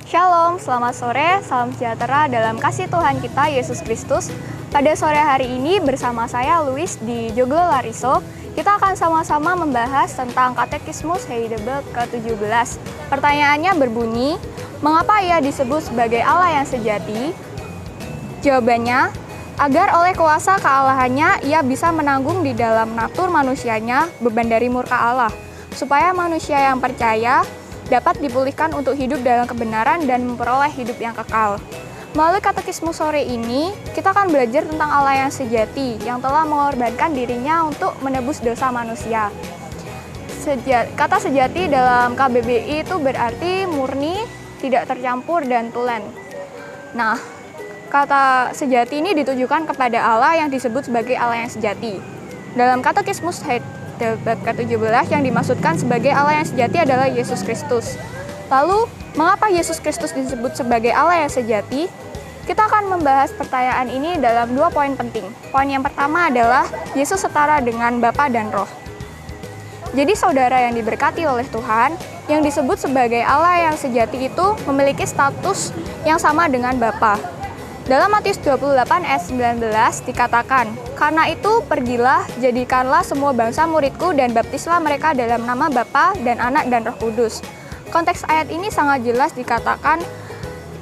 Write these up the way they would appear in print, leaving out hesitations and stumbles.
Shalom, selamat sore, salam sejahtera dalam kasih Tuhan kita Yesus Kristus. Pada sore hari ini bersama saya Louis di Joglo Lariso, kita akan sama-sama membahas tentang Katekismus Heidelberg ke-17. Pertanyaannya berbunyi, mengapa ia disebut sebagai Allah yang sejati? Jawabannya, agar oleh kuasa kealahannya ia bisa menanggung di dalam natur manusianya beban dari murka Allah, supaya manusia yang percaya dapat dipulihkan untuk hidup dalam kebenaran dan memperoleh hidup yang kekal. Melalui katekismus sore ini, kita akan belajar tentang Allah yang sejati, yang telah mengorbankan dirinya untuk menebus dosa manusia. Kata sejati dalam KBBI itu berarti murni, tidak tercampur, dan tulen. Nah, kata sejati ini ditujukan kepada Allah yang disebut sebagai Allah yang sejati. Dalam katekismus Heidelberg ke-17 yang dimaksudkan sebagai Allah yang sejati adalah Yesus Kristus. Lalu, mengapa Yesus Kristus disebut sebagai Allah yang sejati? Kita akan membahas pertanyaan ini dalam 2 poin penting. Poin yang pertama adalah Yesus setara dengan Bapa dan Roh. Jadi saudara yang diberkati oleh Tuhan, yang disebut sebagai Allah yang sejati itu memiliki status yang sama dengan Bapa. Dalam Matius 28 ayat 19 dikatakan, "Karena itu pergilah, jadikanlah semua bangsa muridku dan baptislah mereka dalam nama Bapa dan Anak dan Roh Kudus." Konteks ayat ini sangat jelas dikatakan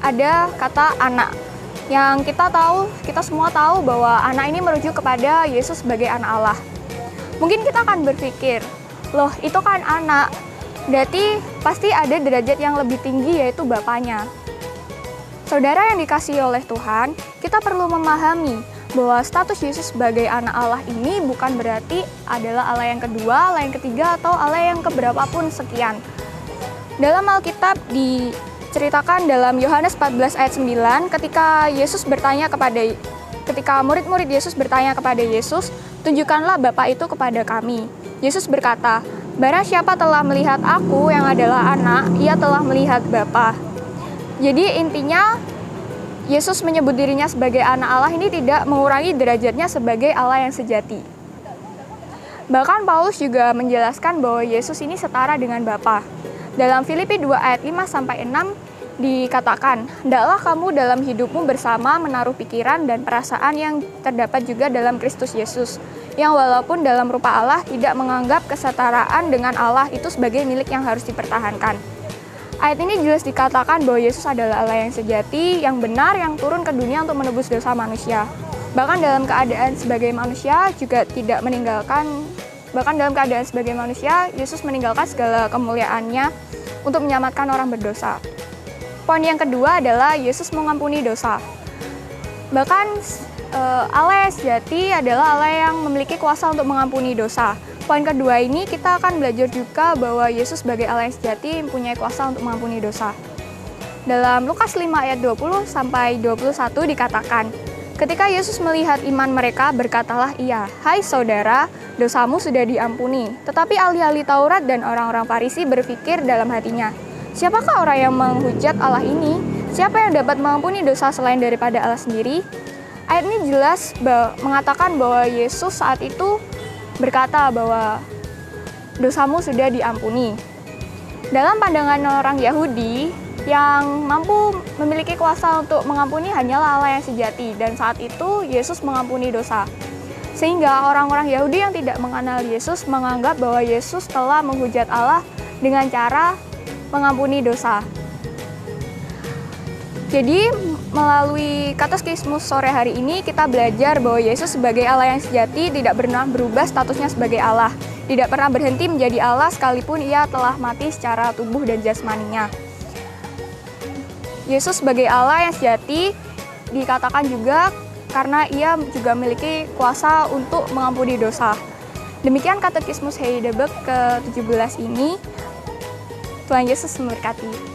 ada kata anak. Yang kita semua tahu bahwa anak ini merujuk kepada Yesus sebagai anak Allah. Mungkin kita akan berpikir, loh itu kan anak, berarti pasti ada derajat yang lebih tinggi yaitu Bapanya. Saudara yang dikasihi oleh Tuhan, kita perlu memahami bahwa status Yesus sebagai anak Allah ini bukan berarti adalah Allah yang kedua, Allah yang ketiga, atau Allah yang keberapapun sekian. Dalam Alkitab diceritakan dalam Yohanes 14 ayat 9, ketika murid-murid Yesus bertanya kepada Yesus, "Tunjukkanlah Bapa itu kepada kami." Yesus berkata, "Barang siapa telah melihat Aku yang adalah anak, ia telah melihat Bapa." Jadi intinya Yesus menyebut dirinya sebagai anak Allah ini tidak mengurangi derajatnya sebagai Allah yang sejati. Bahkan Paulus juga menjelaskan bahwa Yesus ini setara dengan Bapa. Dalam Filipi 2 ayat 5-6 dikatakan, "Hendaklah kamu dalam hidupmu bersama menaruh pikiran dan perasaan yang terdapat juga dalam Kristus Yesus, yang walaupun dalam rupa Allah tidak menganggap kesetaraan dengan Allah itu sebagai milik yang harus dipertahankan." Ayat ini jelas dikatakan bahwa Yesus adalah Allah yang sejati, yang benar, yang turun ke dunia untuk menebus dosa manusia. Bahkan dalam keadaan sebagai manusia, Yesus meninggalkan segala kemuliaannya untuk menyelamatkan orang berdosa. Poin yang kedua adalah Yesus mengampuni dosa. Bahkan Allah yang sejati adalah Allah yang memiliki kuasa untuk mengampuni dosa. Poin kedua ini kita akan belajar juga bahwa Yesus sebagai Allah yang sejati mempunyai kuasa untuk mengampuni dosa. Dalam Lukas 5 ayat 20-21 dikatakan, ketika Yesus melihat iman mereka, berkatalah Ia, "Hai saudara, dosamu sudah diampuni." Tetapi ahli-ahli Taurat dan orang-orang Farisi berpikir dalam hatinya, "Siapakah orang yang menghujat Allah ini? Siapa yang dapat mengampuni dosa selain daripada Allah sendiri?" Ayat ini jelas mengatakan bahwa Yesus saat itu berkata bahwa dosamu sudah diampuni. Dalam pandangan orang Yahudi, yang mampu memiliki kuasa untuk mengampuni hanyalah Allah yang sejati, dan saat itu Yesus mengampuni dosa. Sehingga orang-orang Yahudi yang tidak mengenal Yesus menganggap bahwa Yesus telah menghujat Allah dengan cara mengampuni dosa. Jadi, melalui katekismus sore hari ini kita belajar bahwa Yesus sebagai Allah yang sejati tidak pernah berubah statusnya sebagai Allah. Tidak pernah berhenti menjadi Allah sekalipun Ia telah mati secara tubuh dan jasmaninya. Yesus sebagai Allah yang sejati dikatakan juga karena Ia juga memiliki kuasa untuk mengampuni dosa. Demikian katekismus Heidelberg ke-17 ini. Tuhan Yesus memberkati.